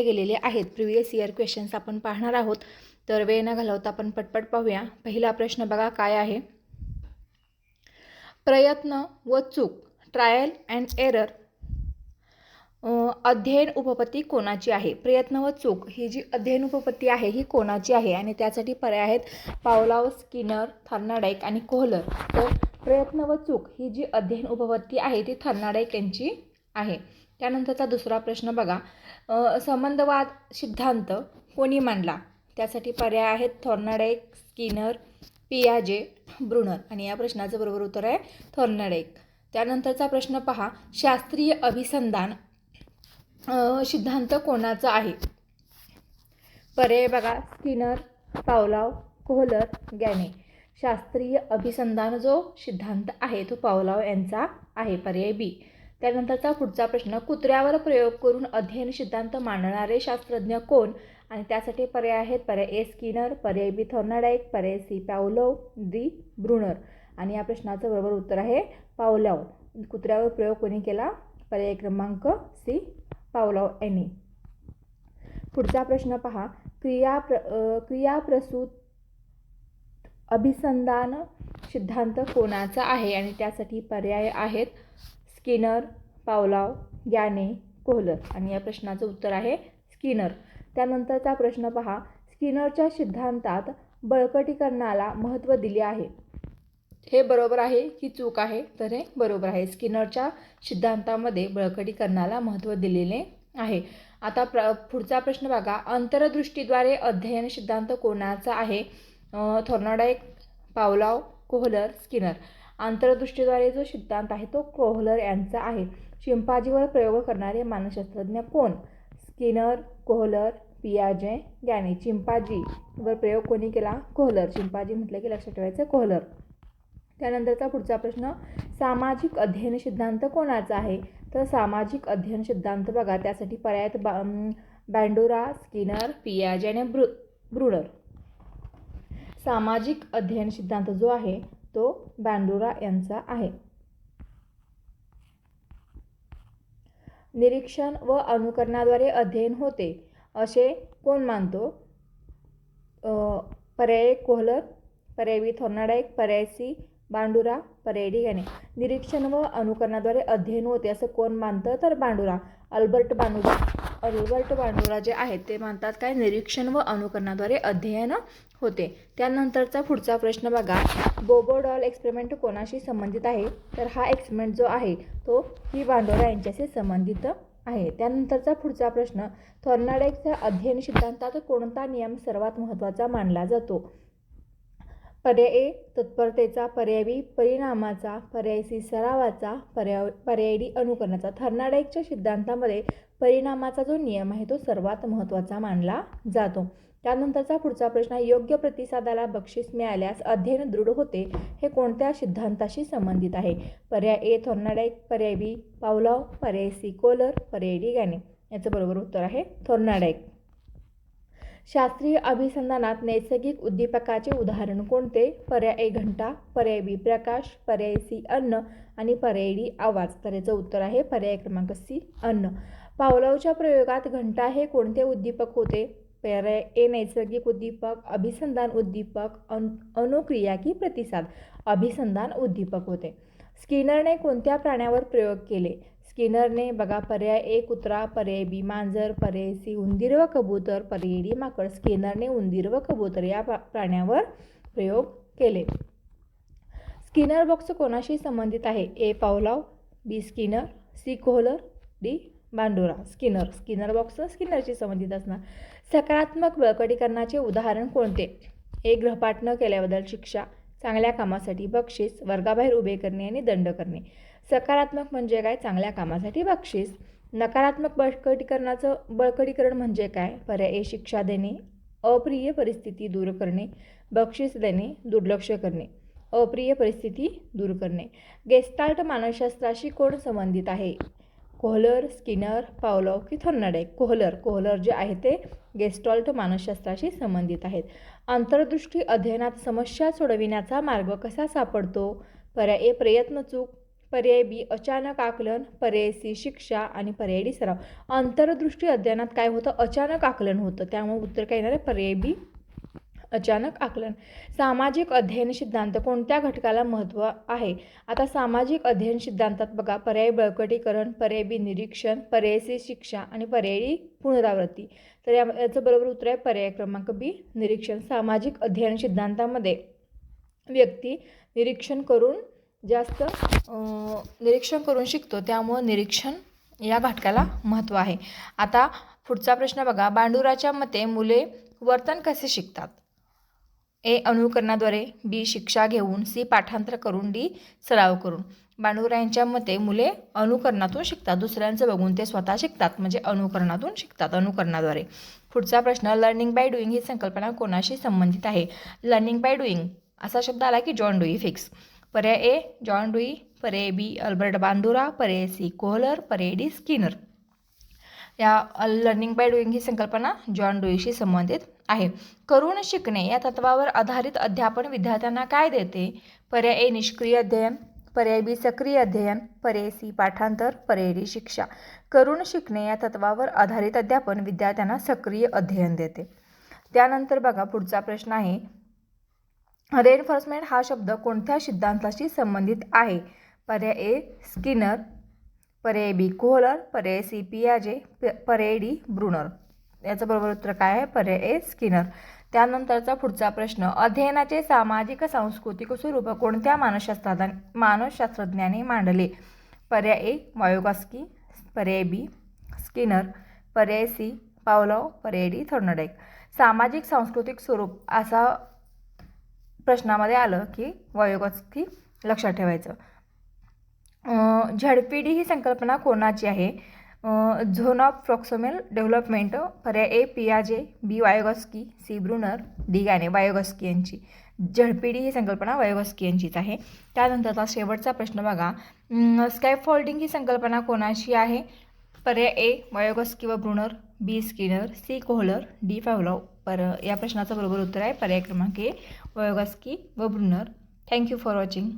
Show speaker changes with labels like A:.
A: गेलेले आहेत. Previous year questions आपण पाहणार आहोत. तर वेळ न घालवता आपण पटपट पाहूया. पहिला प्रश्न बघा काय आहे. प्रयत्न व चूक, ट्रायल अँड एरर, अध्ययन उपपत्ती कोणाची आहे? प्रयत्न व चूक ही जी अध्ययन उपपत्ती आहे ही कोणाची आहे? आणि त्यासाठी पर्याय आहेत पावलॉव, स्किनर, थॉर्नडाईक आणि कोहलर. तर प्रयत्न व चूक ही जी अध्ययन उपपत्ती आहे ती थॉर्नडाईक यांची आहे. त्यानंतरचा दुसरा प्रश्न बघा. संबंधवाद सिद्धांत कोणी मांडला? त्यासाठी पर्याय आहेत थॉर्नडाईक, स्किनर, पियाजे, ब्रुनर. आणि या प्रश्नाचं बरोबर उत्तर आहे थॉर्नडाईक. त्यानंतरचा प्रश्न पहा. शास्त्रीय अभिसंधान सिद्धांत कोणाचा आहे? पर्याय बघा स्किनर, पावलॉव, कोहलर, गॅने. शास्त्रीय अभिसंधान जो सिद्धांत आहे तो पावलॉव यांचा आहे, पर्याय बी. त्यानंतरचा पुढचा प्रश्न. कुत्र्यावर प्रयोग करून अध्ययन सिद्धांत मांडणारे शास्त्रज्ञ कोण? आणि त्यासाठी पर्याय आहेत पर्याय ए स्किनर, पर्याय बी थॉर्नडाईक, पर्याय सी पावलॉव, डी ब्रुनर. आणि या प्रश्नाचं बरोबर उत्तर आहे पावलॉव. कुत्र्यावर प्रयोग कोणी केला? पर्याय क्रमांक सी पावलॉव यांनी. पुढचा प्रश्न पहा. क्रियाप्रसूत अभिसंधान सिद्धांत कोणाचा आहे? आणि त्यासाठी पर्याय आहेत स्किनर, पावलॉव, गॅने, कोहलर. आणि या प्रश्नाचं उत्तर आहे स्किनर. त्यानंतरचा प्रश्न पहा. स्किनरच्या सिद्धांतात बळकटीकरणाला महत्त्व दिले आहे. हे बरोबर आहे की चूक आहे? तर हे बरोबर आहे. स्किनरच्या सिद्धांतामध्ये बळकटीकरणाला महत्त्व दिलेले आहे. आता पुढचा प्रश्न बघा. अंतर्दृष्टीद्वारे अध्ययन सिद्धांत कोणाचा आहे? Thorndike, Pavlov, Kohler, Skinner. अंतर्दृष्टीद्वारे जो सिद्धांत आहे तो कोहलर यांचा आहे. चिंपांजीवर प्रयोग करणारे मानसशास्त्रज्ञ कोण? Skinner, Kohler, पियाजे, गॅने. चिंपांजीवर प्रयोग कोणी केला? कोहलर. चिंपांजी म्हटलं की लक्षात ठेवायचं कोहलर. त्यानंतरचा पुढचा प्रश्न. सामाजिक अध्ययन सिद्धांत कोणाचा आहे? तर सामाजिक अध्ययन सिद्धांत बघा त्यासाठी पर्याय बँडुरा, स्किनर, पियाजे आणि ब्रुनर. सामाजिक अध्ययन सिद्धांत जो आहे तो बँडुरा यांचा आहे. निरीक्षण व अनुकरणाद्वारे अध्ययन होते असे कोण मानतो? पर्याय कोहलर, पर्याय बी थॉर्नडाईक, पर्याय सी बँडुरा, पर्याय डी गॅने. निरीक्षण व अनुकरणाद्वारे अध्ययन होते असं कोण मानतं? तर बँडुरा. अल्बर्ट बँडुरा जे आहेत ते मानतात काय? निरीक्षण व अनुकरणाद्वारे अध्ययन होते. त्यानंतरचा पुढचा प्रश्न बघा. बोबो डॉल एक्सपेरिमेंट कोणाशी संबंधित आहे? तर हा एक्सपेरिमेंट जो आहे तो ही बँडुरा यांच्याशी संबंधित आहे. त्यानंतरचा पुढचा प्रश्न. थॉर्नडाईकच्या अध्ययन सिद्धांतात कोणता नियम सर्वात महत्त्वाचा मानला जातो? पर्याय ए तत्परतेचा, पर्याय बी परिणामाचा, पर्याय सी सरावाचा, पर्याय डी अनुकरणाचा. थॉर्नडाईकच्या सिद्धांतामध्ये परिणामाचा जो नियम आहे तो सर्वात महत्त्वाचा मानला जातो. त्यानंतरचा पुढचा प्रश्न. योग्य प्रतिसादाला बक्षीस मिळाल्यास अध्ययन दृढ होते हे कोणत्या सिद्धांताशी संबंधित आहे? पर्याय ए थॉर्नडाईक, पर्याय बी पावलॉव, पर्याय सी कोहलर, पर्याय डी गॅने. याचं बरोबर उत्तर आहे थॉर्नडाईक. शास्त्रीय अभिसंधानात नैसर्गिक उद्दीपकाचे उदाहरण कोणते? पर्याय ए घंटा, पर्याय बी प्रकाश, पर्याय सी अन्न आणि पर्याय डी आवाज. तर याचं उत्तर आहे पर्याय क्रमांक सी अन्न. पावलॉवच्या प्रयोगात घंटा हे कोणते उद्दीपक होते? पर्याय ए नैसर्गिक उद्दीपक, अभिसंधान उद्दीपक, अनुक्रिया की प्रतिसाद. अभिसंधान उद्दीपक होते. स्किनरने कोणत्या प्राण्यावर प्रयोग केले? स्किनरने बघा पर्याय ए कुत्रा, पर्याय बी मांजर, पर्याय सी उंदीर व कबूतर, पर्याय डी माकड. स्किनरने उंदीर व कबूतर या प्राण्यावर प्रयोग केले. स्किनर बॉक्स कोणाशी संबंधित आहे? A Pavlov, B Skinner, C Kohler, D Bandura. Skinner box स्किनरशी संबंधित असणार. सकारात्मक बळकटीकरणाचे उदाहरण कोणते? ए गृहपाठ न केल्याबद्दल शिक्षा, चांगल्या कामासाठी बक्षीस, वर्गाबाहेर उभे करणे आणि दंड करणे. सकारात्मक म्हणजे काय? चांगल्या कामासाठी बक्षीस. नकारात्मक बळकटीकरण म्हणजे काय? पर्याय ए शिक्षा देणे, अप्रिय परिस्थिती दूर करणे, बक्षीस देणे, दुर्लक्ष करणे. अप्रिय परिस्थिती दूर करणे. गेस्टाल्ट मानसशास्त्राशी कोण संबंधित आहे? कोहलर, स्किनर, पावलॉव की थॉर्नडाईक. कोहलर जे आहे ते गेस्टाल्ट मानसशास्त्राशी संबंधित आहेत. अंतर्दृष्टी अध्ययनात समस्या सोडविण्याचा मार्ग कसा सापडतो? पर्याय ए प्रयत्न चूक, पर्याय बी अचानक आकलन, पर्याय सी शिक्षा आणि पर्याय डी सराव. अंतर्दृष्टी अध्ययनात काय होतं? अचानक आकलन होतं. त्यामुळे उत्तर काय येणार आहे? पर्याय बी अचानक आकलन. सामाजिक अध्ययन सिद्धांत कोणत्या घटकाला महत्त्व आहे? आता सामाजिक अध्ययन सिद्धांतात बघा, पर्याय बळकटीकरण, पर्याय बी निरीक्षण, पर्याय सी शिक्षा आणि पर्याय डी पुनरावृत्ती. तर याचं बरोबर उत्तर आहे पर्याय क्रमांक बी निरीक्षण. सामाजिक अध्ययन सिद्धांतामध्ये व्यक्ती निरीक्षण करून शिकतो, त्यामुळं निरीक्षण या घटकाला महत्त्व आहे. आता पुढचा प्रश्न बघा, बांडुराच्या मते मुले वर्तन कसे शिकतात? ए अनुकरणाद्वारे, बी शिक्षा घेऊन, सी पाठांतर करून, डी सराव करून. बांडुरा यांच्या मते मुले अनुकरणातून शिकतात. दुसऱ्यांचं बघून ते स्वतः शिकतात, म्हणजे अनुकरणातून शिकतात, अनुकरणाद्वारे. पुढचा प्रश्न, लर्निंग बाय डुईंग ही संकल्पना कोणाशी संबंधित आहे? लर्निंग बाय डुईंग असा शब्द आला की जॉन डुई फिक्स. पर्याय ए जॉन डुई, पर्याय बी अल्बर्ट बांडुरा, पर्याय सी कोहलर, पर्याय डी स्किनर. या लर्निंग बाय डुईंग ही संकल्पना जॉन डुईशी संबंधित आहे. करून शिकणे या तत्वावर आधारित अध्यापन विद्यार्थ्यांना काय देते? पर्याय ए निष्क्रिय अध्ययन, पर्याय बी सक्रिय अध्ययन, पर्याय सी पाठांतर, पर्याय डी शिक्षा. करून शिकणे या तत्वावर आधारित अध्यापन विद्यार्थ्यांना सक्रिय अध्ययन देते. त्यानंतर बघा पुढचा प्रश्न आहे, रेनफोर्समेंट हा शब्द कोणत्या सिद्धांताशी संबंधित आहे? पर्याय ए स्किनर, पर्याय बी कोहलर, पर्याय सी पियाजे, पर्याय डी ब्रुनर. याचं बरोबर उत्तर काय आहे? पर्याय ए स्किनर. त्यानंतरचा पुढचा प्रश्न, अध्ययनाचे सामाजिक सांस्कृतिक स्वरूप कोणत्या मानसशास्त्रज्ञाने मांडले? पर्याय ए वायोगॉस्की, पर्याय बी स्किनर, पर्याय सी पावलोव, पर्याय डी थॉर्नडाईक. सामाजिक सांस्कृतिक स्वरूप असा प्रश्नामध्ये आलं की वायोगॉस्की लक्षात ठेवायचं. झडपीडी ही संकल्पना कोणाची आहे? झोन ऑफ प्रॉक्सिमल डेव्हलपमेंट, पर्याय ए पियाजे, बी वायोगॉस्की, सी ब्रुनर, डी गाने वायोगॉस्की यांची. झडपीडी ही संकल्पना वायोगॉस्की यांचीच आहे. त्यानंतरचा शेवटचा प्रश्न बघा, स्कॅफोल्डिंग ही संकल्पना कोणाची आहे? पर्याय ए वायोगॉस्की व Bruner, B Skinner, C Kohler, D Pavlov. या प्रश्नाचं बरोबर उत्तर आहे पर्याय क्रमांक ए वायोगॉस्की व ब्रुनर. Thank you for watching.